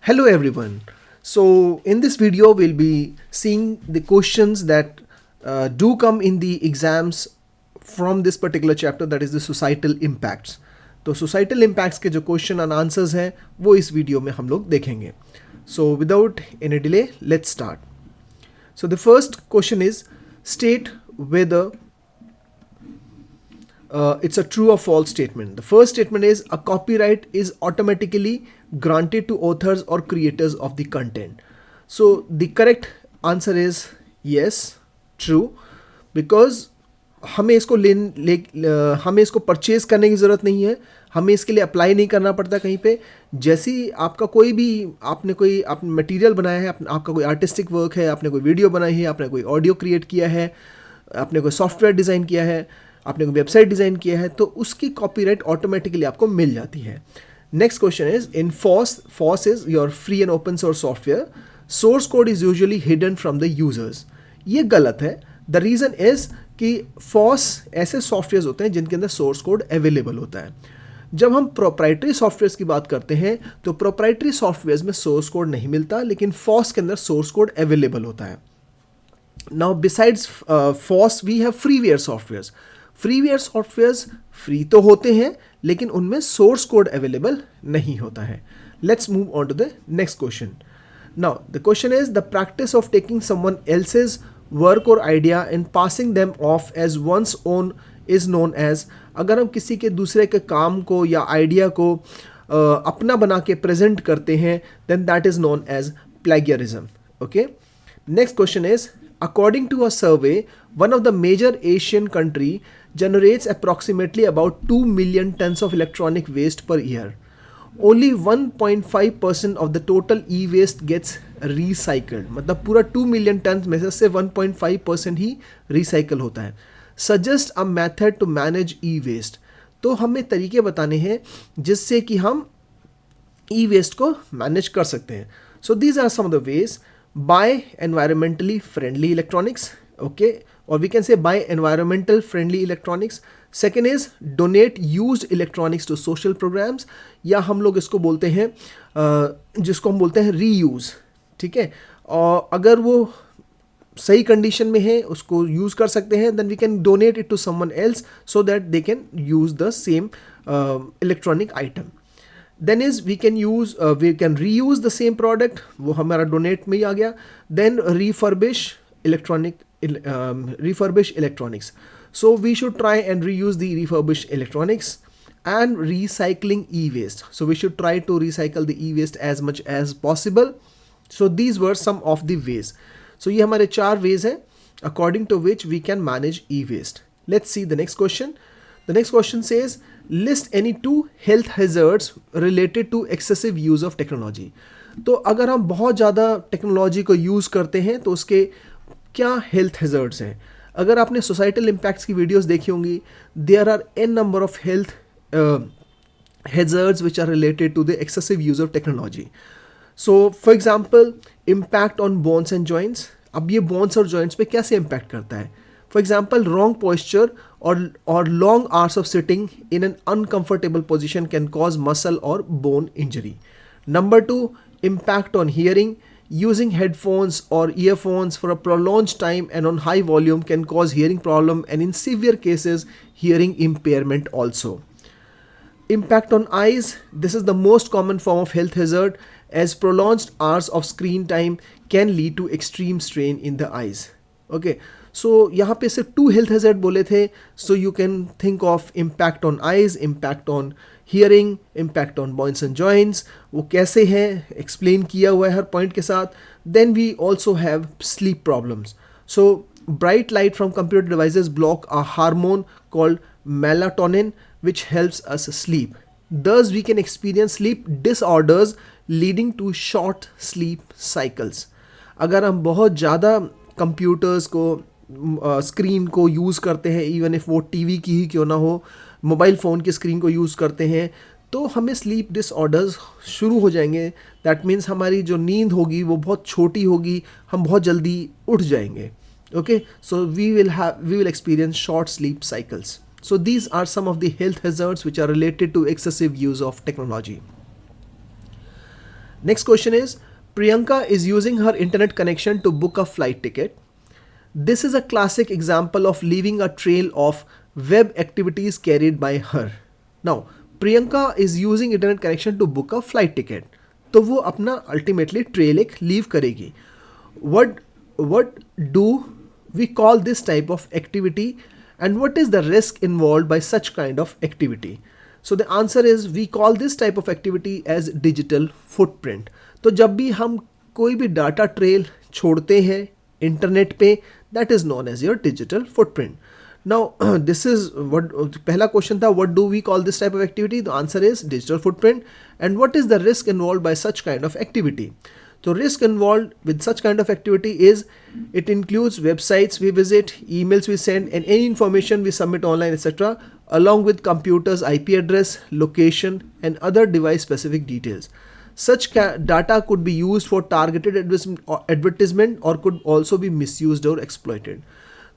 Hello everyone. So in this video we'll be seeing the questions that do come in the exams from this particular chapter, that is the societal impacts. तो societal impacts के जो question and answers हैं वो इस video में हम लोग देखेंगे. So without any delay, let's start. So the first question is, state whether it's a true or false statement. The first statement is a copyright is automatically granted to authors or creators of the content. So the correct answer is yes, true, because हमें इसको हमें इसको purchase करने की ज़रूरत नहीं है, हमें इसके लिए अप्लाई नहीं करना पड़ता कहीं पे. जैसे ही आपका कोई भी आपने मटेरियल बनाया है, आपका कोई आर्टिस्टिक वर्क है, आपने कोई वीडियो बनाई है, आपने कोई ऑडियो क्रिएट किया है, आपने कोई सॉफ्टवेयर डिज़ाइन किया है, आपने कोई वेबसाइट डिज़ाइन किया है, तो उसकी कॉपीराइट ऑटोमेटिकली आपको मिल जाती है. Next question is in FOSS is your free and open source software. Source code is usually hidden from the users. ये गलत है. द रीज़न इज कि फॉस ऐसे सॉफ्टवेयर होते हैं जिनके अंदर सोर्स कोड अवेलेबल होता है. जब हम प्रोप्राइटरी सॉफ्टवेयर की बात करते हैं तो प्रोप्राइटरी सॉफ्टवेयर में सोर्स कोड नहीं मिलता, लेकिन फॉस के अंदर सोर्स कोड अवेलेबल होता है. Now besides FOSS we have freeware software. Freeware softwares free तो होते हैं लेकिन उनमें सोर्स कोड अवेलेबल नहीं होता है. Let's move on to the next question. Now the question is the practice of taking someone else's work or idea and passing them off as one's own is known as. अगर हम किसी के दूसरे के काम को या आइडिया को अपना बना के प्रेजेंट करते हैं then that is known as plagiarism. Okay. Next question is according to a survey, one of the major Asian country generates approximately about 2 million tons of electronic waste per year. Only 1.5% of the total e-waste gets recycled. मतलब पूरा 2 million tons में से 1.5% ही recycle होता है. Suggest a method to manage e-waste. तो हमें तरीके बताने हैं जिससे कि हम e-waste को manage कर सकते हैं. So these are some of the ways. Buy environmentally friendly electronics, okay, or we can say buy environmental friendly electronics. Second is donate used electronics to social programs, या हम लोग इसको बोलते हैं जिसको हम बोलते हैं रीयूज़. ठीक है. और अगर वो सही कंडीशन में है उसको यूज़ कर सकते हैं, then we can donate it to someone else so that they can use the same electronic item. Then is we can reuse the same product, वो हमारा donate में ही आ गया. Then refurbish electronics. So we should try and reuse the refurbished electronics. And recycling e-waste. So we should try to recycle the e-waste as much as possible. So these were some of the ways. So ये हमारे 4 ways हैं according to which we can manage e-waste. Let's see the next question. The next question says, list any 2 health hazards related to excessive use of technology. तो अगर हम बहुत ज़्यादा technology को use करते हैं तो उसके क्या हेल्थ हैज़र्ड्स हैं. अगर आपने सोसाइटल इम्पैक्ट्स की वीडियोस देखी होंगी, there are an number of health hazards which are related to the excessive use of technology. So for example, impact on bones and joints. अब ये बोन्स और जॉइंट्स पे कैसे इम्पैक्ट करता है. For example, wrong posture or long hours of sitting in an uncomfortable position can cause muscle or bone injury. Number 2, impact on hearing. Using headphones or earphones for a prolonged time and on high volume can cause hearing problem and in severe cases hearing impairment also. Impact on eyes. This is the most common form of health hazard as prolonged hours of screen time can lead to extreme strain in the eyes. Okay. सो यहाँ पे सिर्फ 2 health hazard बोले थे. So you can think of impact on eyes, impact on hearing, impact on bones and joints. वो कैसे हैं explain किया हुआ है हर पॉइंट के साथ. Then we also have sleep problems. So bright light from computer devices block a hormone called melatonin which helps us sleep. Thus we can experience sleep disorders leading to short sleep cycles. अगर हम बहुत ज़्यादा computers को screen को use करते हैं, even if वो TV की ही क्यों ना हो, मोबाइल फ़ोन की स्क्रीन को यूज़ करते हैं, तो हमें स्लीप डिसऑर्डर्स शुरू हो जाएंगे. दैट मीन्स हमारी जो नींद होगी वो बहुत छोटी होगी, हम बहुत जल्दी उठ जाएंगे. Okay. So we will experience short sleep cycles. So these are some of the health hazards which are related to excessive use of technology. Next question is, Priyanka is using her internet connection to book a flight ticket. This is a classic example of leaving a trail of web activities carried by her. Now, Priyanka is using internet connection to book a flight ticket. तो वो अपना ultimately trail एक leave करेगी. What do we call this type of activity and what is the risk involved by such kind of activity? So the answer is we call this type of activity as digital footprint. तो जब भी हम कोई भी data trail छोड़ते हैं internet पे, that is known as your digital footprint. Now this is what पहला क्वेश्चन था, what do we call this type of activity? The answer is digital footprint. And what is the risk involved by such kind of activity? So risk involved with such kind of activity is, it includes websites we visit, emails we send, and any information we submit online, etc., along with computers, IP address, location, and other device specific details. Such data could be used for targeted advertisement or could also be misused or exploited.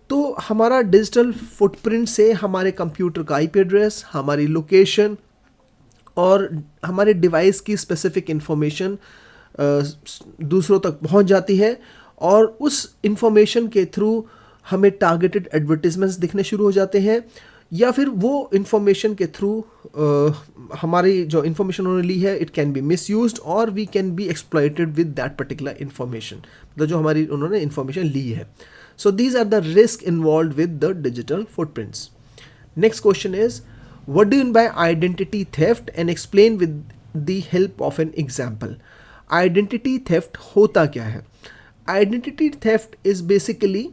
तो हमारा digital footprint से हमारे computer का IP address, हमारी location और हमारे device की specific information दूसरों तक पहुंच जाती है और उस इंफॉर्मेशन के थ्रू हमें टारगेटेड एडवर्टीजमेंट्स दिखने शुरू हो जाते हैं, या फिर वो इंफॉर्मेशन के थ्रू हमारी जो इंफॉर्मेशन उन्होंने ली है, इट कैन बी मिसयूज्ड और we can be exploited with that particular information, मतलब जो हमारी उन्होंने इंफॉर्मेशन ली है. So these are the risk involved with the digital footprints. Next question is, what do you mean by identity theft and explain with the help of an example. Identity theft होता क्या है? Identity theft is basically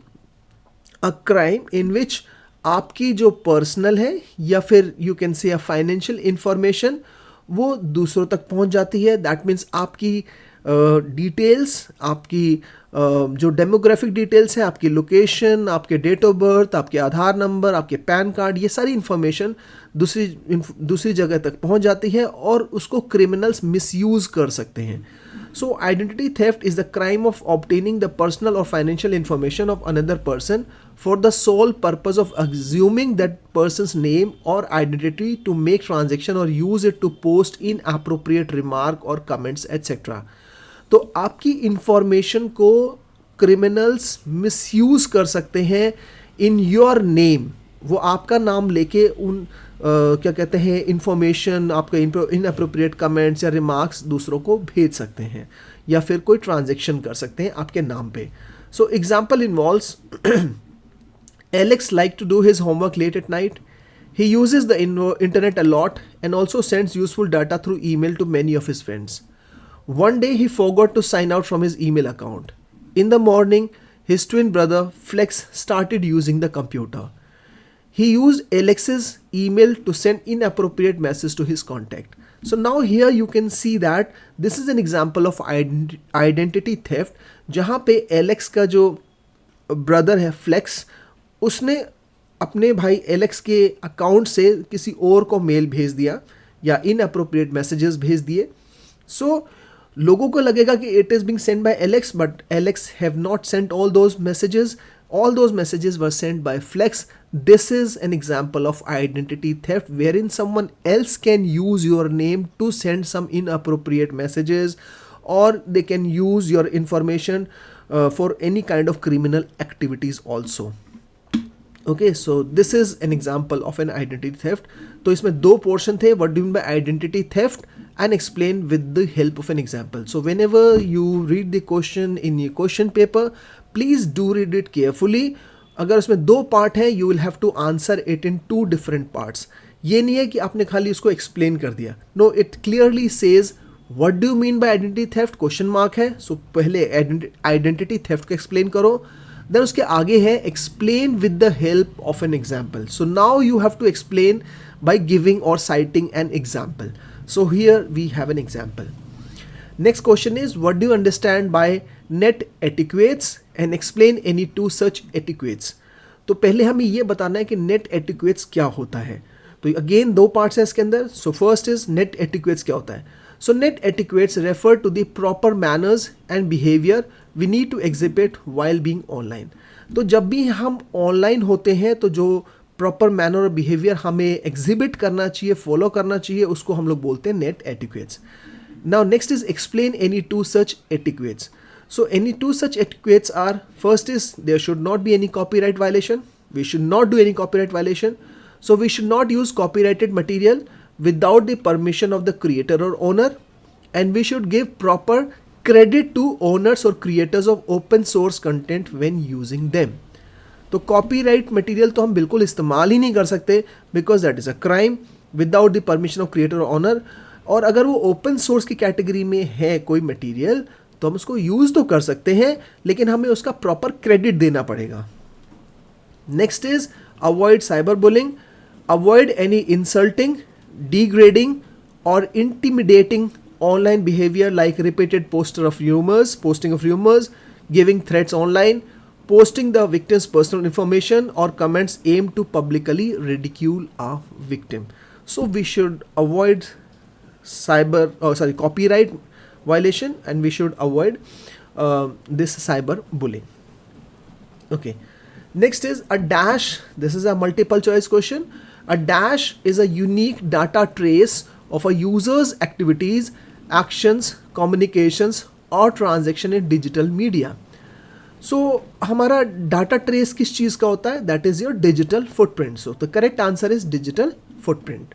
a crime in which आपकी जो personal है या फिर you can say financial information वो दूसरों तक पहुंच जाती है. दैट मीन्स आपकी डिटेल्स, आपकी जो डेमोग्राफिक डिटेल्स हैं, आपकी लोकेशन, आपके डेट ऑफ बर्थ, आपके आधार नंबर, आपके पैन कार्ड, ये सारी इंफॉर्मेशन दूसरी जगह तक पहुंच जाती है और उसको क्रिमिनल्स मिसयूज़ कर सकते हैं. So identity theft is the crime of obtaining the personal or financial information of another person for the sole purpose of assuming that person's name or identity to make transaction or use it to post inappropriate remark or comments etc. तो आपकी information को criminals misuse कर सकते हैं in your name. वो आपका नाम लेके उन क्या कहते हैं इंफॉर्मेशन, आपके इनअप्रोप्रिएट कमेंट्स या रिमार्क्स दूसरों को भेज सकते हैं या फिर कोई ट्रांजैक्शन कर सकते हैं आपके नाम पे. So example involves Alex like to do his homework late at night. He uses the internet a lot and also sends useful data through email to many of his friends. One day he forgot to sign out from his email account. In the morning, his twin brother Flex started using the computer. He used Alex's email to send inappropriate message to his contact. So now here you can see that this is an example of identity theft, जहाँ पे Alex का जो brother है Flex, उसने अपने भाई Alex के account से किसी और को मेल भेज दिया या इनअप्रोप्रिएट मैसेजेस भेज दिए. सो लोगों को लगेगा कि it is being send by Alex, but Alex have not sent all those messages. All those messages were sent by Flex. This is an example of identity theft wherein someone else can use your name to send some inappropriate messages, or they can use your information for any kind of criminal activities also. Okay, so this is an example of an identity theft. तो इसमें दो portion थे, what do you mean by identity theft and explain with the help of an example. So whenever you read the question in your question paper, please do read it carefully. अगर उसमें दो part हैं, you will have to answer it in two different parts. ये नहीं है कि आपने खाली उसको explain कर दिया. No, it clearly says what do you mean by identity theft, question mark है. So पहले identity theft को explain करो. Then उसके आगे है explain with the help of an example. So now you have to explain by giving or citing an example. So here we have an example. Next question is, what do you understand by net etiquettes and explain any two such etiquettes. तो पहले हमें ये बताना है कि net etiquettes क्या होता है. तो अगेन दो पार्ट्स हैं इसके अंदर. सो फर्स्ट इज net etiquettes क्या होता है. So net etiquettes refer to the proper manners and behavior we need to exhibit while being online. तो जब भी हम ऑनलाइन होते हैं तो जो प्रॉपर मैनर और बिहेवियर हमें एग्जिबिट करना चाहिए, फॉलो करना चाहिए, उसको हम लोग बोलते हैं net etiquettes. Now next is explain any two such etiquettes. So any two such etiquettes are, first is there should not be any copyright violation. We should not do any copyright violation. So we should not use copyrighted material without the permission of the creator or owner, and we should give proper credit to owners or creators of open source content when using them. तो copyright material तो हम बिल्कुल इस्तेमाल ही नहीं कर सकते because that is a crime without the permission of creator और honour. और अगर वो ओपन सोर्स की कैटेगरी में है कोई मटेरियल तो हम उसको यूज़ तो कर सकते हैं लेकिन हमें उसका प्रॉपर क्रेडिट देना पड़ेगा. Next is avoid cyber bullying. Avoid any insulting, degrading और intimidating online behavior like repeated posting of rumors, giving threats online, posting the victim's personal information or comments aimed to publicly ridicule a victim. So we should avoid copyright violation, and we should avoid this cyber bullying. Okay. Next is a dash. This is a multiple choice question. A dash is a unique data trace of a user's activities, actions, communications और transaction in digital media. So हमारा data trace किस चीज़ का होता है? That is your digital footprint. So the correct answer is digital footprint.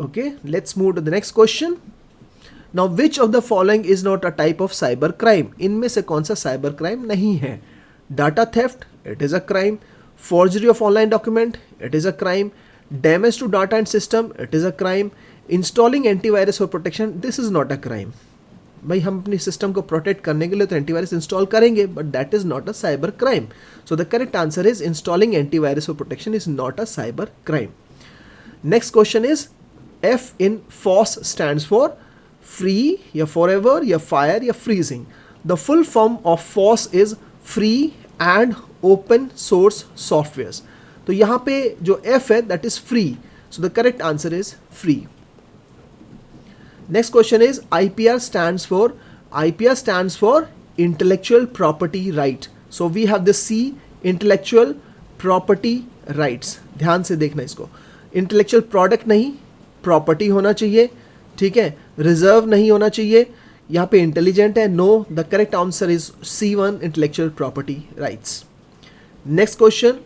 Okay, let's move to the next question. Now which of the following is not a type of cyber crime? इनमें से कौन सा cyber crime नहीं है? Data theft, it is a crime. Forgery of online document, it is a crime. Damage to data and system, it is a crime. Installing antivirus for protection, this is not a crime. भाई हम अपनी system को protect करने के लिए तो antivirus install करेंगे but that is not a cyber crime. So the correct answer is installing antivirus for protection is not a cyber crime. Next question is F in FOSS stands for free या forever या fire या freezing. The full form of FOSS is free and open source software. तो यहाँ पे जो F है that is free. So the correct answer is free. Next question is IPR stands for intellectual property right. So we have the C, intellectual property rights. ध्यान से देखना इसको. Intellectual product नहीं, property होना चाहिए, ठीक है. Reserve नहीं होना चाहिए. यहाँ पे intelligent है. No, the correct answer is C1, intellectual property rights. Next question,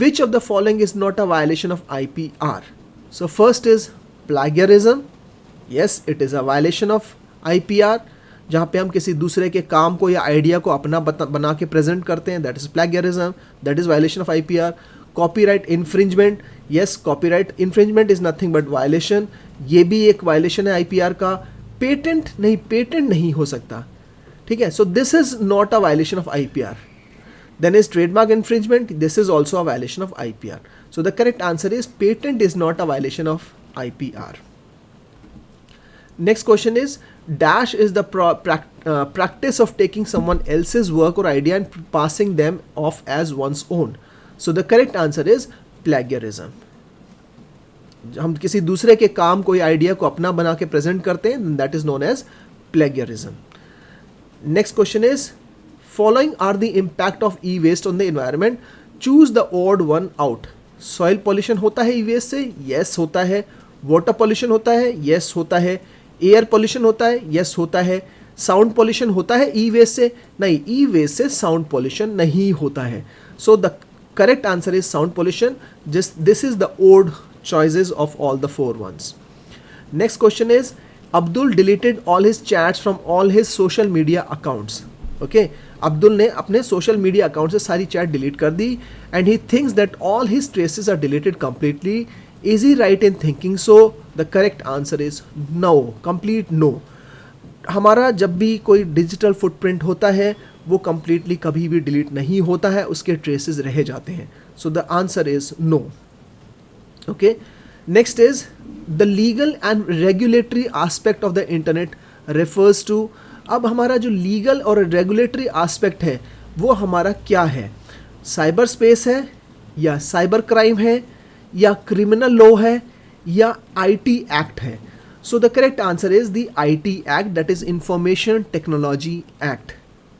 which of the following is not a violation of IPR? So first is plagiarism. Yes, it is a violation of IPR. जहाँ पे हम किसी दूसरे के काम को या idea को अपना बना के प्रेजेंट करते हैं, that is plagiarism, that is violation of IPR. Copyright infringement, yes copyright infringement is nothing but violation. ये भी एक वायलेशन है IPR का. पेटेंट नहीं हो सकता, ठीक है. So this is not a violation of IPR. Then is trademark infringement, this is also a violation of IPR. So the correct answer is patent is not a violation of IPR. Next question is dash is the practice of taking someone else's work or idea and passing them off as one's own. So the correct answer is plagiarism. हम किसी दूसरे के काम कोई idea को अपना बना के प्रेजेंट करते हैं, that is known as plagiarism. Next question is following are the impact of e-waste on the environment. Choose the odd one out. Soil pollution होता है e-waste से? Yes होता है. Water pollution होता है? Yes होता है. एयर पॉल्यूशन होता है? यस होता है. साउंड पॉल्यूशन होता है ई वेस्ट से? नहीं, ई वेस्ट से साउंड पॉल्यूशन नहीं होता है. So the correct answer is sound pollution. This is the odd choices of all the four ones. Next question is Abdul deleted all his chats from all his social media accounts. Okay, Abdul ने अपने social media account से सारी chat delete कर दी and he thinks that all his traces are deleted completely. Is he right in thinking so? The correct answer is no, complete no. हमारा जब भी कोई डिजिटल फुटप्रिंट होता है वो completely कभी भी डिलीट नहीं होता है, उसके ट्रेसेस रह जाते हैं. So the answer is no. Okay. Next is the legal and regulatory aspect of the internet refers to. अब हमारा जो लीगल और रेगुलेटरी आस्पेक्ट है वो हमारा क्या है? साइबर स्पेस है या साइबर क्राइम है या क्रिमिनल लॉ है या IT एक्ट है? So the correct answer is the IT act, that is information technology act,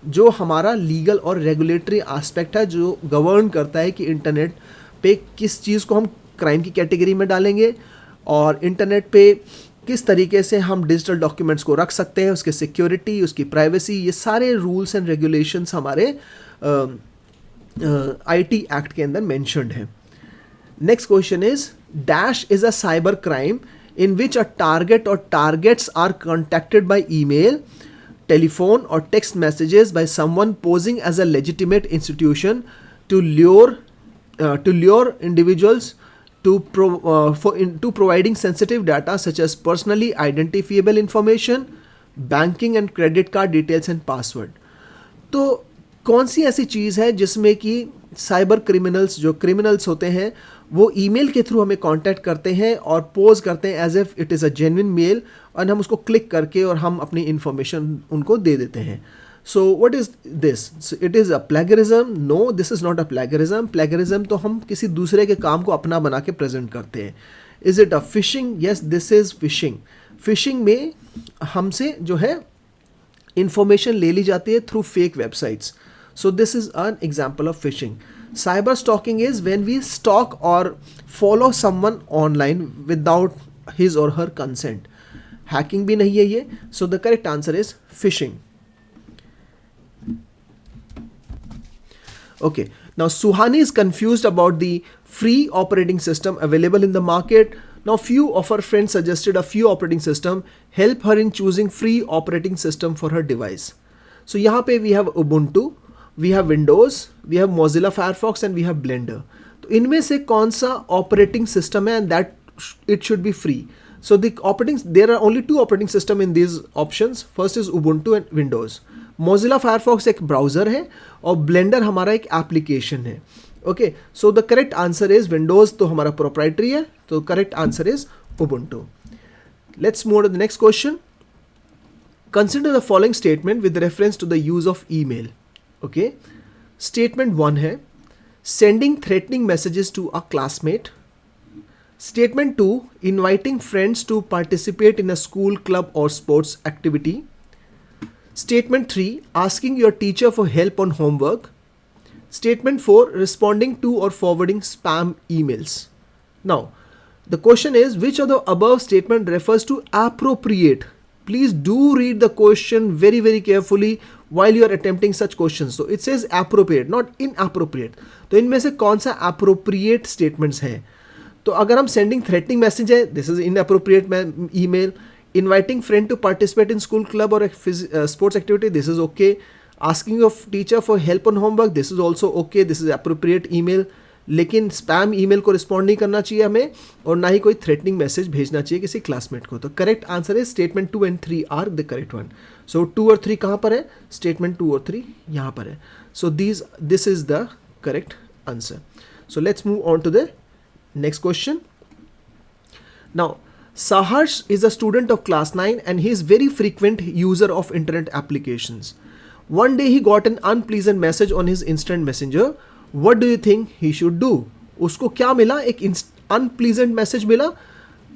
जो हमारा लीगल और रेगुलेटरी एस्पेक्ट है, जो गवर्न करता है कि इंटरनेट पे किस चीज़ को हम क्राइम की कैटेगरी में डालेंगे और इंटरनेट पे किस तरीके से हम डिजिटल डॉक्यूमेंट्स को रख सकते हैं, उसके सिक्योरिटी, उसकी प्राइवेसी, ये सारे रूल्स एंड रेगुलेशंस हमारे आईटी एक्ट के अंदर मेंशन्ड है. Next question is dash is a cyber crime in which a target or targets are contacted by email, telephone or text messages by someone posing as a legitimate institution to lure individuals to providing sensitive data such as personally identifiable information, banking and credit card details and password. तो कौन सी ऐसी चीज़ है जिसमें कि cyber criminals, जो criminals होते हैं, वो ईमेल के थ्रू हमें कांटेक्ट करते हैं और पोज करते हैं as if it is a genuine mail, और हम उसको क्लिक करके और हम अपनी इंफॉर्मेशन उनको दे देते हैं. So what is this? It is a plagiarism? No, this is not a plagiarism. Plagiarism तो हम किसी दूसरे के काम को अपना बना के प्रेजेंट करते हैं. Is it a fishing? Yes, this is fishing. Fishing में हमसे जो है इंफॉर्मेशन ले ली जाती है through fake websites. So this is an example of phishing. Cyber stalking is when we stalk or follow someone online without his or her consent. Hacking भी नहीं है ये. So the correct answer is phishing. Okay. Now Suhani is confused about the free operating system available in the market. Now few of her friends suggested a few operating system. Help her in choosing free operating system for her device. So यहाँ पे we have Ubuntu, we have Windows, we have Mozilla Firefox and we have Blender. तो इनमें से कौन सा operating system है and that it should be free. So there are only two operating system in these options. First is Ubuntu and Windows. Mozilla Firefox एक browser है और Blender हमारा एक एप्लीकेशन है. Okay, so the correct answer is Windows तो हमारा proprietary है, तो correct answer is Ubuntu. Let's move to the next question. Consider the following statement with reference to the use of email. Okay, statement 1 है sending threatening messages to a classmate. Statement 2, inviting friends to participate in a school club or sports activity. Statement 3, asking your teacher for help on homework. Statement 4, responding to or forwarding spam emails. Now the question is, which of the above statement refers to appropriate? Please do read the question very very carefully while you are attempting such questions. So it says appropriate, not inappropriate. तो इनमें से कौन सा appropriate statements है? तो अगर हम sending threatening message है, this is inappropriate email. Inviting friend to participate in school club or sports activity, this is okay. Asking your teacher for help on homework, this is also okay. This is appropriate email. लेकिन spam email को respond नहीं करना चाहिए हमें, और ना ही कोई threatening message भेजना चाहिए किसी क्लासमेट को. तो करेक्ट आंसर है statement 2 and 3 are the correct one. So 2 और 3 कहाँ पर है? स्टेटमेंट 2 और 3 यहाँ पर है. So this is the correct answer. So let's move on to the next question. Now Saharsh is a student of class 9 and he is very frequent user of internet applications. One day he got an unpleasant message on his instant messenger. What do you think he should do? उसको क्या मिला? एक unpleasant message मिला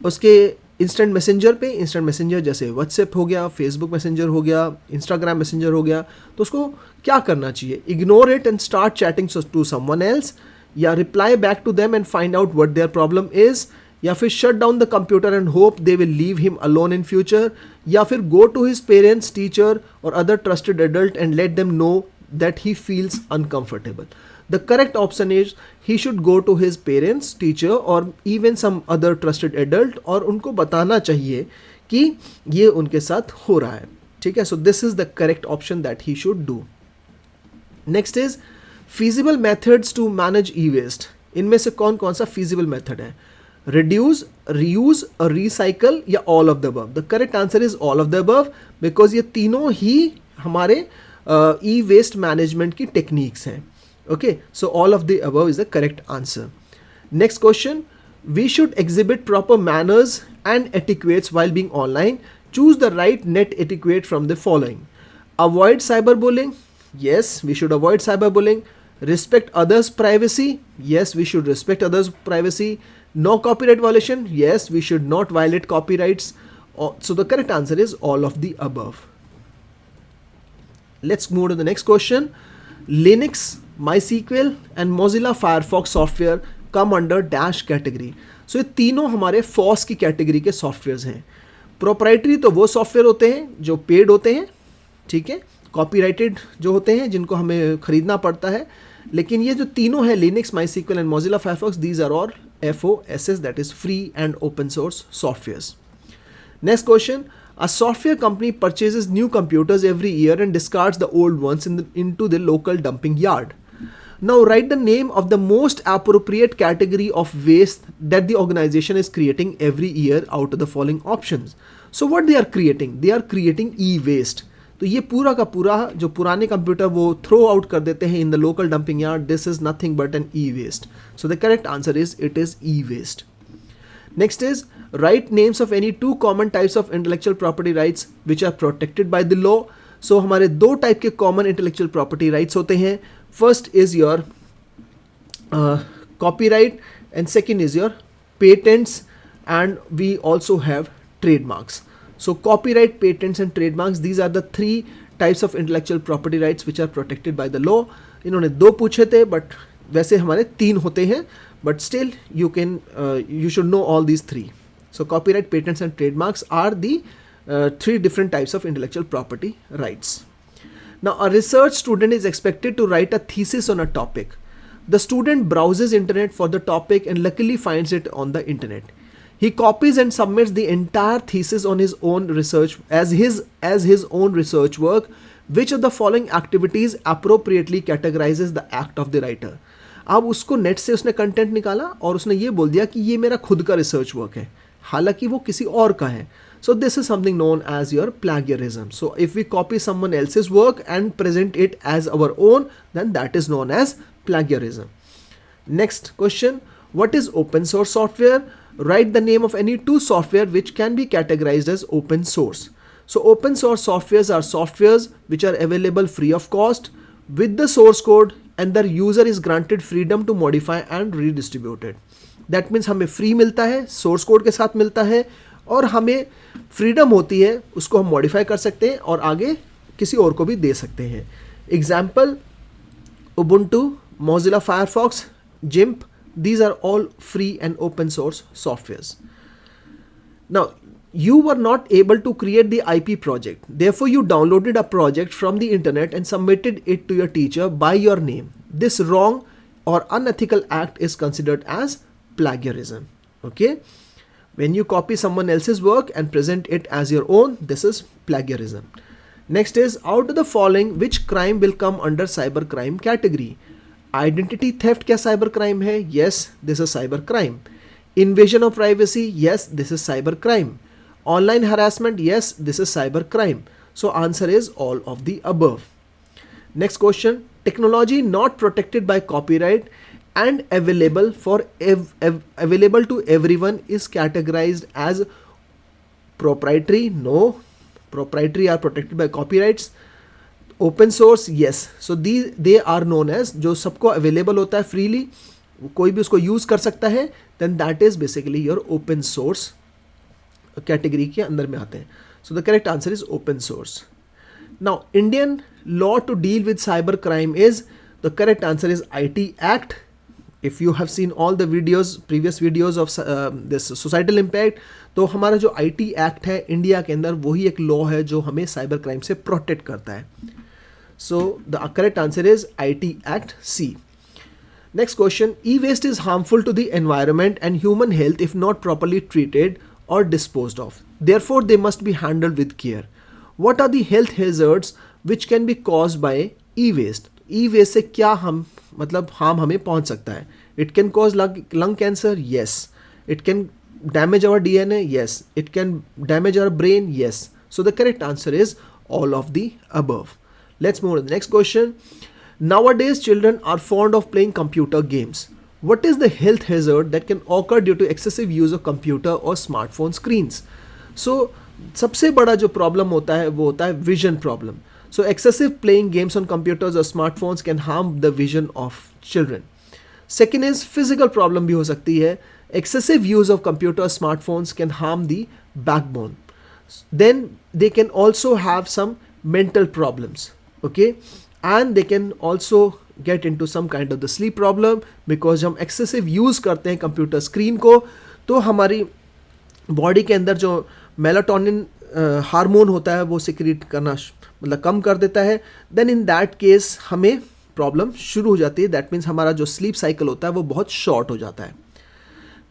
उसके instant messenger पे. Instant messenger जैसे WhatsApp हो गया, फेसबुक मैसेंजर हो गया, इंस्टाग्राम मैसेंजर हो गया. तो उसको क्या करना चाहिए? Ignore it and start chatting to someone else, या reply back to them and find out what their problem is, या फिर shut down the computer and hope they will leave him alone in future, या फिर go to his parents, teacher और other trusted adult and let them know that he feels uncomfortable. The correct option is he should go to his parents, teacher or even some other trusted adult और उनको बताना चाहिए कि ये उनके साथ हो रहा है. ठीक है, so this is the correct option that he should do. Next is feasible methods to manage e-waste. इनमें से कौन कौन सा feasible method है? Reduce, reuse or recycle या all of the above? The correct answer is all of the above because ये तीनों ही हमारे e-waste management की techniques हैं. Okay, so all of the above is the correct answer. Next question, we should exhibit proper manners and etiquettes while being online. Choose the right net etiquette from the following. Avoid cyberbullying. Yes, we should avoid cyberbullying. Respect others' privacy. Yes, we should respect others' privacy. No copyright violation. Yes, we should not violate copyrights. So the correct answer is all of the above. Let's move to the next question. Linux, MySQL and Mozilla Firefox software come under dash category. So ये तीनों हमारे FOSS की category के softwares हैं. Proprietary तो वो software होते हैं जो पेड होते हैं, ठीक है, कॉपीराइटेड जो होते हैं जिनको हमें खरीदना पड़ता है, लेकिन ये जो तीनों है Linux, MySQL and Mozilla Firefox, these are all FOSS, that is free and open source softwares. Next question. A software company purchases new computers every year and discards the old ones into the local dumping yard. Now write the name of the most appropriate category of waste that the organization is creating every year out of the following options. So what they are creating? They are creating e-waste. तो ये पूरा का पूरा जो पुराने computer वो throw out कर देते हैं in the local dumping yard, this is nothing but an e waste. So the correct answer is it is e waste. Next is write names of any two common types of intellectual property rights which are protected by the law. So हमारे दो type के common intellectual property rights होते हैं. First is your copyright and second is your patents, and we also have trademarks. So copyright, patents and trademarks, these are the three types of intellectual property rights which are protected by the law. इन्होंने दो पूछे थे but वैसे हमारे तीन होते हैं, but still you should know all these three. So copyright, patents and trademarks are the three different types of intellectual property rights. Now a research student is expected to write a thesis on a topic. The student browses internet for the topic and luckily finds it on the internet. He copies and submits the entire thesis on his own research as his own research work. Which of the following activities appropriately categorizes the act of the writer? अब उसको net से उसने content निकाला और उसने ये बोल दिया कि ये मेरा खुद का रिसर्च वर्क है, हालांकि वो किसी और का है. So this is something known as your plagiarism. So if we copy someone else's work and present it as our own, then that is known as plagiarism. Next question. What is open source software? Write the name of any two software which can be categorised as open source. So open source softwares are softwares which are available free of cost with the source code and the user is granted freedom to modify and redistribute it. That means हमें free मिलता है, source code के साथ मिलता है और हमें freedom होती है, उसको हम modify कर सकते हैं और आगे किसी और को भी दे सकते हैं. Example, Ubuntu, Mozilla Firefox, GIMP, these are all free and open source softwares. Now you were not able to create the IP project. Therefore, you downloaded a project from the internet and submitted it to your teacher by your name. This wrong or unethical act is considered as plagiarism. Okay? When you copy someone else's work and present it as your own, this is plagiarism. Next is, out of the following, which crime will come under cybercrime category? Identity theft क्या cyber crime है? Yes, this is cyber crime. Invasion of privacy? Yes, this is cyber crime. Online harassment? Yes, this is cyber crime. So answer is all of the above. Next question. Technology not protected by copyright and available to everyone is categorized as proprietary? No. Proprietary are protected by copyrights. Open source? Yes. So they are known as जो सबको available होता है freely, कोई भी उसको use कर सकता है, then that is basically your open source category के अंदर में आते हैं. So the correct answer is open source. Now Indian law to deal with cyber crime is, the correct answer is IT act. If you have seen all the videos, previous videos of this societal impact, तो हमारा जो IT act है India के अंदर, वही एक law है जो हमें साइबर क्राइम से प्रोटेक्ट करता है. So the correct answer is IT act C. Next question. E-waste is harmful to the environment and human health if not properly treated or disposed of. Therefore, they must be handled with care. What are the health hazards which can be caused by e-waste? E-waste से क्या हम मतलब harm हमें पहुंच सकता है? It can cause lung cancer? Yes. It can damage our DNA? Yes. It can damage our brain? Yes. So the correct answer is all of the above. Let's move on to the next question. Nowadays, children are fond of playing computer games. What is the health hazard that can occur due to excessive use of computer or smartphone screens? So सबसे बड़ा जो problem होता है वो होता है vision problem. So excessive playing games on computers or smartphones can harm the vision of children. Second is physical problem भी हो सकती है. Excessive use of computer smartphones can harm the backbone. Then they can also have some mental problems. Okay, and they can also get into some kind of the sleep problem, because हम excessive use करते हैं computer screen को, तो हमारी body के अंदर जो melatonin hormone होता है वो सिक्रीट करना मतलब कम कर देता है, देन इन दैट केस हमें प्रॉब्लम शुरू हो जाती है. दैट मीन्स हमारा जो स्लीप साइकिल होता है वो बहुत शॉर्ट हो जाता है.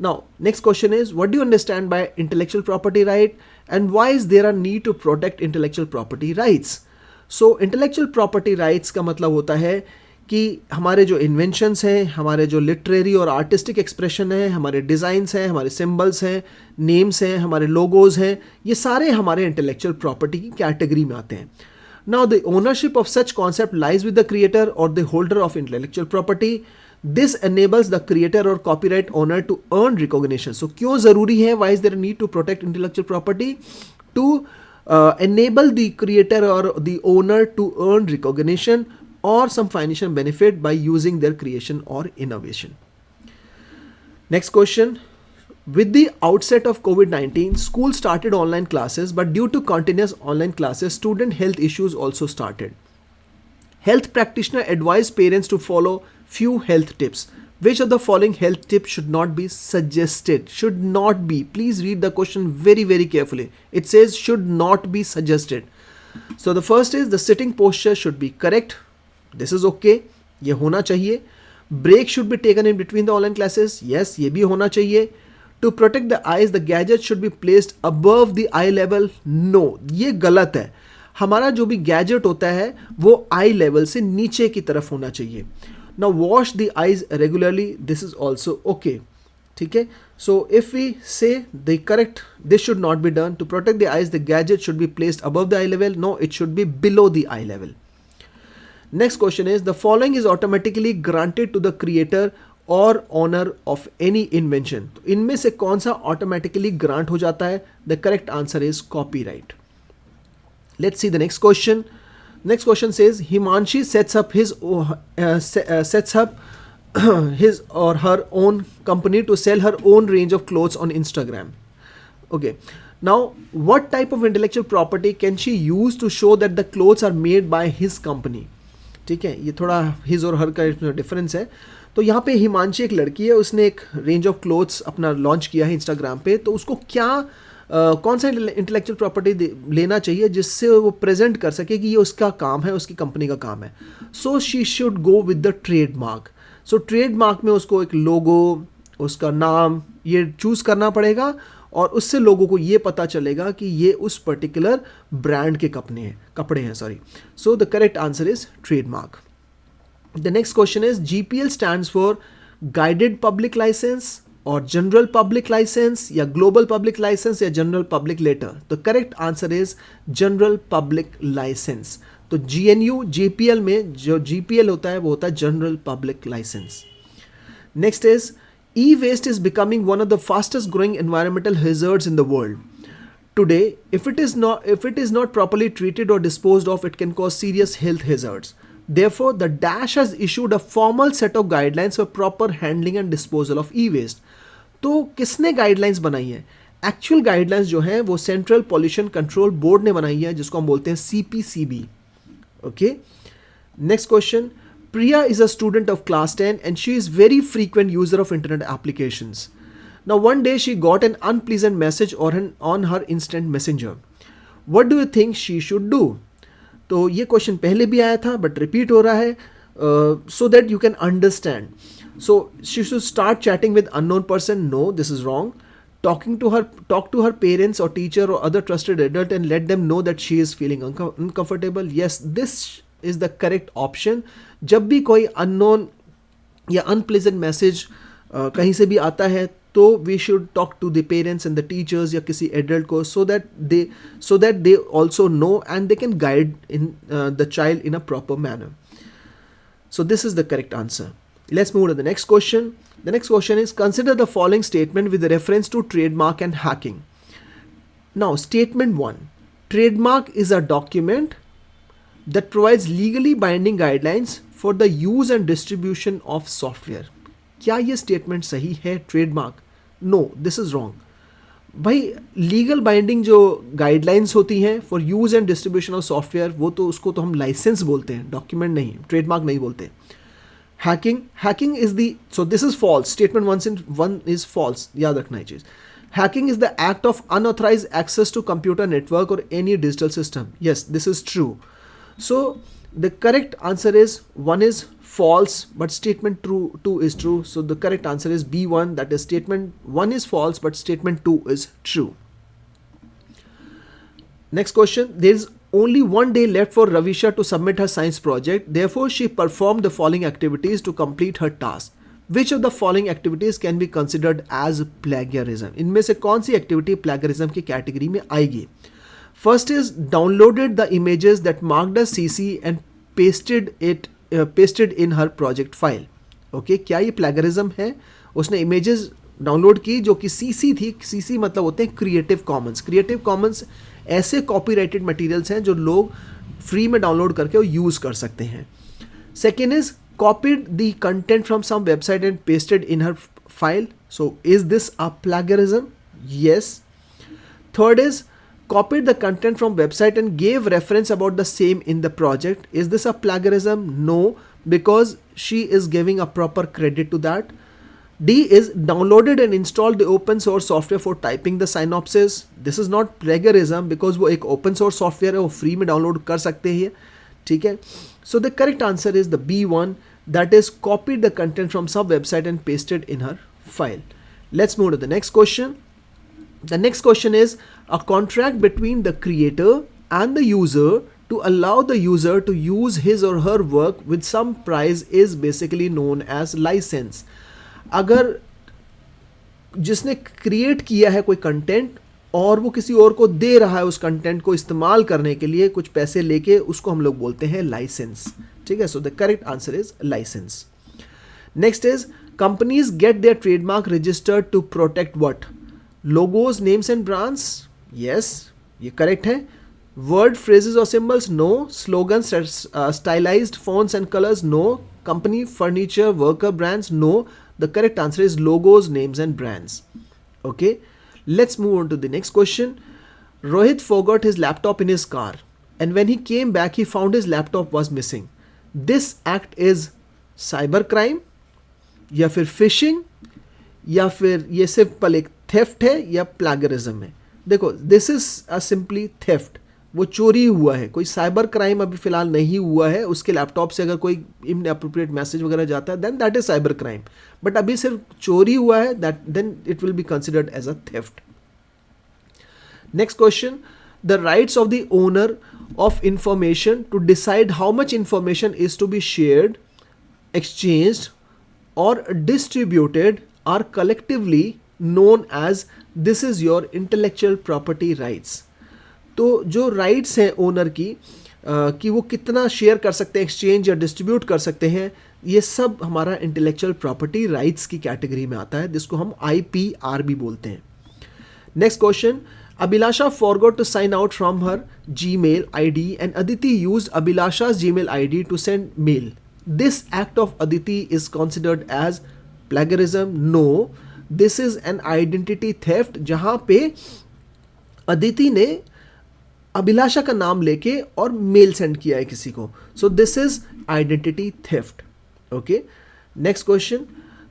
Now, next question is, what do you understand by intellectual property right and why is there a need to protect intellectual property rights? So, intellectual property rights का मतलब होता है कि हमारे जो इन्वेंशंस हैं, हमारे जो लिटरेरी और आर्टिस्टिक एक्सप्रेशन है, हमारे डिज़ाइंस हैं, हमारे सिंबल्स हैं, नेम्स हैं, हमारे लोगोज हैं, ये सारे हमारे इंटेलेक्चुअल प्रॉपर्टी की कैटेगरी में आते हैं. Now, the ownership of such concept lies with the creator or the holder of intellectual property. This enables the creator or copyright owner to earn recognition. So, क्यों ज़रूरी है? Why is there a need to protect intellectual property? To enable the creator or the owner to earn recognition or some financial benefit by using their creation or innovation. Next question. With the outset of COVID-19, schools started online classes, but due to continuous online classes, student health issues also started. Health practitioner advised parents to follow few health tips. Which of the following health tips should not be suggested? Should not be. Please read the question very, very carefully. It says should not be suggested. So the first is the sitting posture should be correct. This is okay. ये होना चाहिए. Break should be taken in between the online classes. Yes, ये भी होना चाहिए. To protect the eyes, the gadget should be placed above the eye level. No, ये गलत है. हमारा जो भी गैजेट होता है वो आई लेवल से नीचे की तरफ होना चाहिए. Now wash the eyes regularly. This is also okay. ठीक है. So if we say the correct, this should not be done. To protect the eyes, the gadget should be placed above the eye level. No, it should be below the eye level. Next question is, the following is automatically granted to the creator और honour of any invention. तो इनमें से कौन सा automatically grant हो जाता है? The correct answer is copyright. Let's see the next question. Next question says Himanshi sets up his or her own company to sell her own range of clothes on Instagram. Okay. Now, what type of intellectual property can she use to show that the clothes are made by his company? ठीक है, ये थोड़ा his और her का difference है. तो यहाँ पे हिमांशी एक लड़की है, उसने एक रेंज ऑफ क्लोथ्स अपना लॉन्च किया है इंस्टाग्राम पे. तो उसको क्या कौन सा इंटेलेक्चुअल प्रॉपर्टी लेना चाहिए जिससे वो प्रेजेंट कर सके कि ये उसका काम है, उसकी कंपनी का काम है. सो she should go with the trademark. So trademark में उसको एक लोगो, उसका नाम ये चूज़ करना पड़ेगा और उससे लोगों को ये पता चलेगा कि ये उस पर्टिकुलर ब्रांड के कपड़े हैं. So the correct answer is trademark. The next question is, GPL stands for Guided Public License or General Public License या Global Public License या General Public Letter. The correct answer is General Public License. तो GNU JPL में जो GPL होता है वो होता है General Public License. Next is, e-waste is becoming one of the fastest growing environmental hazards in the world. Today, if it is not properly treated or disposed of, it can cause serious health hazards. Therefore, the Dash has issued a formal set of guidelines for proper handling and disposal of e-waste. तो किसने guidelines बनाई है? Actual guidelines जो है वो central pollution control board ने बनाई है, जिसको हम बोलते हैं CPCB. Okay. Next question. Priya is a student of class 10 and she is very frequent user of internet applications. Now one day she got an unpleasant message on her instant messenger. What do you think she should do? तो ये question पहले भी आया था but repeat हो रहा है so that you can understand. So she should start chatting with unknown person. No, this is wrong. Talk to her parents और टीचर और other trusted adult and let them know that she is feeling uncomfortable. Yes, this is the correct option. जब भी कोई unknown या unpleasant message कहीं से भी आता है तो we should talk to the parents and the teachers या किसी एडल्ट को so that they also know and they can guide in the child in a proper manner. So this is the correct answer. Let's move to the next question. The next question is, consider the following statement with reference to trademark and hacking. Now, statement 1. Trademark is a document that provides legally binding guidelines for the use and distribution of software. क्या ये statement सही है? Trademark? No, this is wrong. भाई, legal binding जो guidelines होती हैं for use and distribution of software, वो तो उसको तो हम लाइसेंस बोलते हैं, डॉक्यूमेंट नहीं, ट्रेडमार्क नहीं बोलते. Hacking is the, so this is false. Statement 1 is false, याद रखना है चीज़. Hacking is the act of unauthorized access to computer network or any digital system. Yes, this is true. So the correct answer is 1 is false, but statement 2 is true. So the correct answer is B1, that is statement 1 is false, but statement 2 is true. Next question, there is only 1 day left for Ravisha to submit her science project. Therefore, she performed the following activities to complete her task. Which of the following activities can be considered as plagiarism? इनमें से कौन सी activity plagiarism की category में आएगी? First is downloaded the images that marked as CC and pasted in her project file. Okay, क्या ये plagiarism है? उसने इमेजेस डाउनलोड की जो कि CC थी. CC मतलब होते हैं क्रिएटिव कॉमन्स. क्रिएटिव कॉमन्स ऐसे कॉपीराइटेड मटेरियल्स हैं जो लोग फ्री में डाउनलोड करके वो यूज़ कर सकते हैं. Second is copied the content from some website and pasted in her file. So is this a plagiarism? Yes. Third is copied the content from website and gave reference about the same in the project. Is this a plagiarism? No, because she is giving a proper credit to that. D is downloaded and installed the open source software for typing the synopsis. This is not plagiarism because वो एक open source software है, वो free में download कर सकते हैं. ठीक है. So the correct answer is the B1, that is copied the content from some website and pasted in her file. Let's move to the next question. The next question is a contract between the creator and the user to allow the user to use his or her work with some price is basically known as license. अगर जिसने create किया है कोई content और वो किसी और को दे रहा है उस कंटेंट को इस्तेमाल करने के लिए कुछ पैसे लेके, उसको हम लोग बोलते हैं लाइसेंस. ठीक है. So the correct answer is licence. Next is companies get their trademark registered to protect what? Logos, names and brands. Yes, ये करेक्ट है. वर्ड, फ्रेजेस और symbols? No. Slogan, stylised fonts and colours? No. Company, furniture, worker brands? No. The correct answer is logos, names and brands. Okay. Let's move on to the next question. Rohit forgot his laptop in his car and when he came back he found his laptop was missing. This act is cyber crime या फिर phishing या फिर ये सिर्फ एक theft है या plagiarism है? देखो, this is a simply theft. वो चोरी हुआ है, कोई साइबर क्राइम अभी फिलहाल नहीं हुआ है. उसके लैपटॉप से अगर कोई इनअप्रोप्रिएट मैसेज वगैरह जाता है then that is cyber crime. But अभी सिर्फ चोरी हुआ है, that then it will be considered as a theft. Next question, the rights of the owner of information to decide how much information is to be shared, exchanged or distributed are collectively known as this is your intellectual property rights. तो जो rights हैं owner की कि वो कितना share कर सकते हैं, एक्सचेंज या डिस्ट्रीब्यूट कर सकते हैं, ये सब हमारा इंटेलेक्चुअल प्रॉपर्टी राइट्स की कैटेगरी में आता है, जिसको हम IPR भी बोलते हैं. Next question, Abhilasha forgot to sign out from her Gmail ID and Aditi used Abhilasha's Gmail ID to send mail. This act of Aditi is considered as plagiarism? No, this is an identity theft जहाँ पे अदिति ने अभिलाषा का नाम लेके और mail send किया है किसी को. So this is identity theft. Okay. Next question,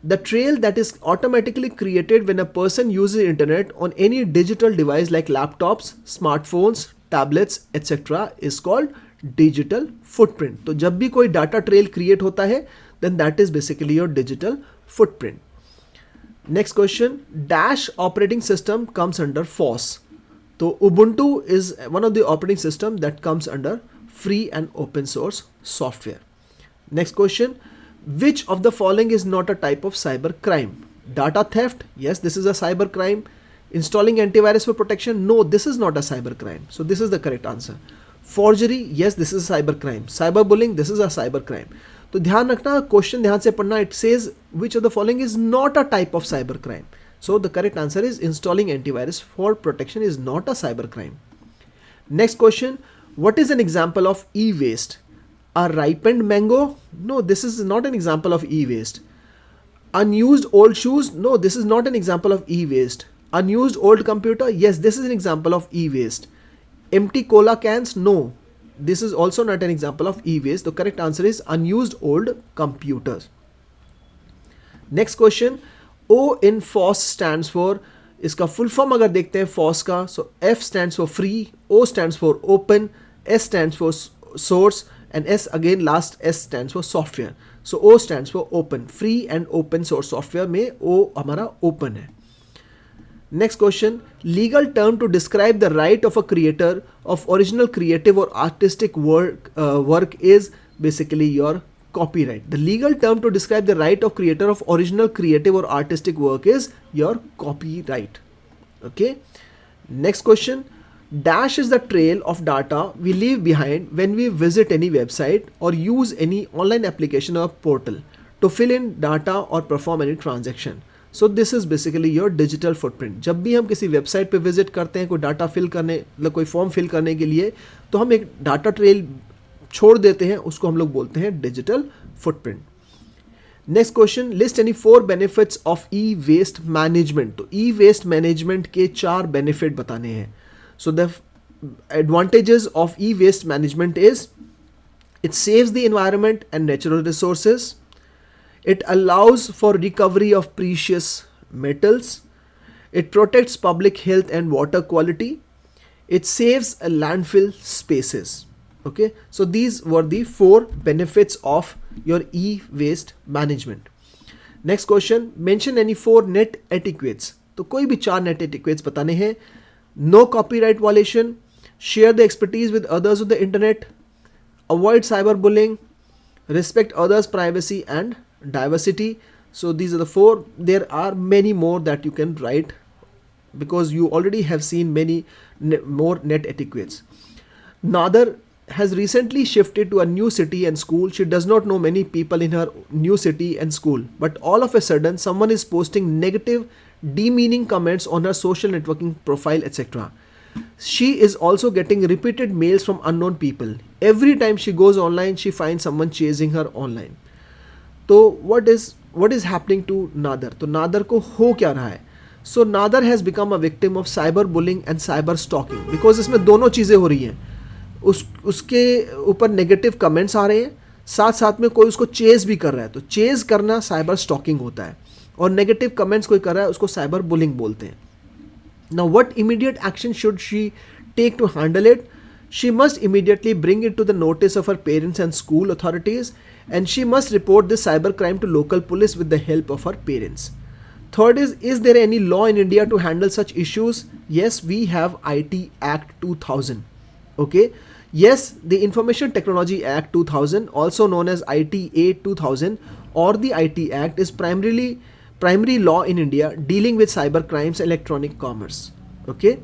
the trail that is automatically created when a person uses internet on any digital device like laptops, smartphones, tablets etcetera is called digital footprint. तो जब भी कोई data trail create होता है then that is basically your digital footprint. Next question, dash operating system comes under FOSS. So Ubuntu is one of the operating system that comes under free and open source software. Next question, which of the following is not a type of cyber crime? Data theft? Yes, this is a cyber crime. Installing antivirus for protection? No, this is not a cyber crime. So this is the correct answer. Forgery? Yes, this is a cyber crime. Cyberbullying? This is a cyber crime. तो ध्यान रखना, question ध्यान से पढ़ना. It says which of the following is not a type of cyber crime. So the correct answer is installing antivirus for protection is not a cyber crime. Next question, what is an example of e-waste? A ripened mango? No, this is not an example of e-waste. Unused old shoes? No, this is not an example of e-waste. Unused old computer? Yes, this is an example of e-waste. Empty cola cans? No, this is also not an example of e-waste. The correct answer is unused old computers. Next question, O in FOSS stands for इसका full form अगर देखते हैं FOSS का, सो F stands for free, O stands for open, S stands for source and S again last S stands for software. So O stands for open, free and open source software में O हमारा open है. Next question, legal term to describe the right of a creator of original creative or artistic work is basically your copyright. The legal term to describe the right of creator of original creative or artistic work is your copyright. Okay. Next question, dash is the trail of data we leave behind when we visit any website or use any online application or portal to fill in data or perform any transaction. So this is basically your digital footprint. जब भी हम किसी website पे visit करते हैं कोई data fill करने, मतलब कोई फॉर्म फिल करने के लिए, तो हम एक डाटा ट्रेल छोड़ देते हैं, उसको हम लोग बोलते हैं digital footprint. Next question, list any 4 benefits of e waste management. तो ई वेस्ट मैनेजमेंट के 4 बेनिफिट बताने हैं. So the advantages of e waste management is it saves the environment and natural resources. It allows for recovery of precious metals. It protects public health and water quality. It saves landfill spaces. Okay, so these were the 4 benefits of your e-waste management. Next question, mention any 4 net etiquettes. तो कोई भी 4 net etiquettes बताने हैं. No copyright violation. Share the expertise with others on the internet. Avoid cyberbullying. Respect others' privacy and diversity. So these are the 4. There are many more that you can write because you already have seen many more net etiquettes. Nadar has recently shifted to a new city and school. She does not know many people in her new city and school, but all of a sudden someone is posting negative, demeaning comments on her social networking profile, etc. She is also getting repeated mails from unknown people. Every time she goes online, she finds someone chasing her online. तो what is happening to Nadar? तो नादर को हो क्या रहा है? So Nadar has become a victim of cyber bullying and cyber stalking because इसमें दोनों चीज़ें हो रही हैं. उसके ऊपर नेगेटिव कमेंट्स आ रहे हैं, साथ साथ में कोई उसको चेज भी कर रहा है. तो चेज करना साइबर स्टॉकिंग होता है और नेगेटिव कमेंट्स कोई कर रहा है उसको साइबर बुलिंग बोलते हैं. Now what immediate action should she take to handle it? She must immediately bring it to the notice of her parents and school authorities, and she must report this cybercrime to local police with the help of her parents. Third is there any law in India to handle such issues? Yes, we have IT Act 2000. Okay. Yes, the Information Technology Act 2000, also known as ITA 2000 or the IT Act, is primary law in India dealing with cyber crimes, electronic commerce. Okay.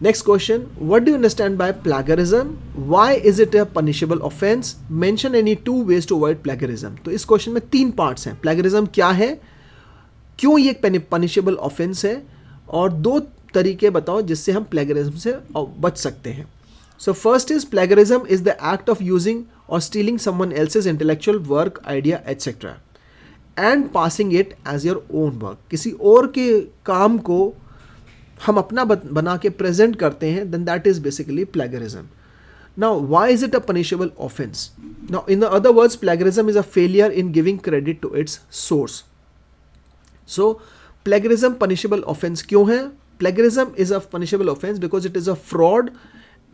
Next question, what do you understand by plagiarism? Why is it a punishable offense? Mention any 2 ways to avoid plagiarism. तो इस question में 3 parts हैं. Plagiarism क्या है, क्यों ये punishable offence है, और 2 तरीके बताओ जिससे हम प्लेगरिज्म से बच सकते हैं. So first is plagiarism is the act of using or stealing someone else's intellectual work, idea etcetera and passing it as your own work. किसी और के काम को हम अपना बना के प्रेजेंट करते हैं, then that is basically plagiarism. Now why is it a punishable offence? Now in the other words, plagiarism is a failure in giving credit to its source. So plagiarism punishable offence क्यों है? Plagiarism is a punishable offence because it is a fraud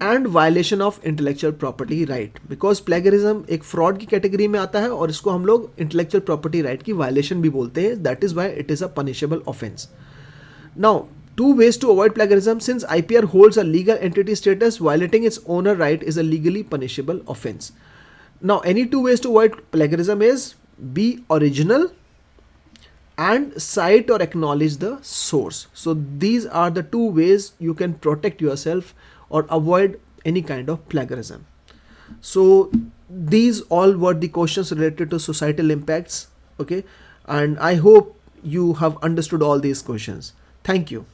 and violation of intellectual property right. Because plagiarism एक fraud की category में आता है और इसको हम लोग इंटेलेक्चुअल प्रॉपर्टी राइट की वायलेशन भी बोलते हैं. That is why it is a punishable offence. Now 2 ways to avoid plagiarism. Since IPR holds a legal entity status, violating its owner right is a legally punishable offense. Now, any 2 ways to avoid plagiarism is be original and cite or acknowledge the source. So these are the 2 ways you can protect yourself or avoid any kind of plagiarism. So these all were the questions related to societal impacts. Okay, and I hope you have understood all these questions. Thank you.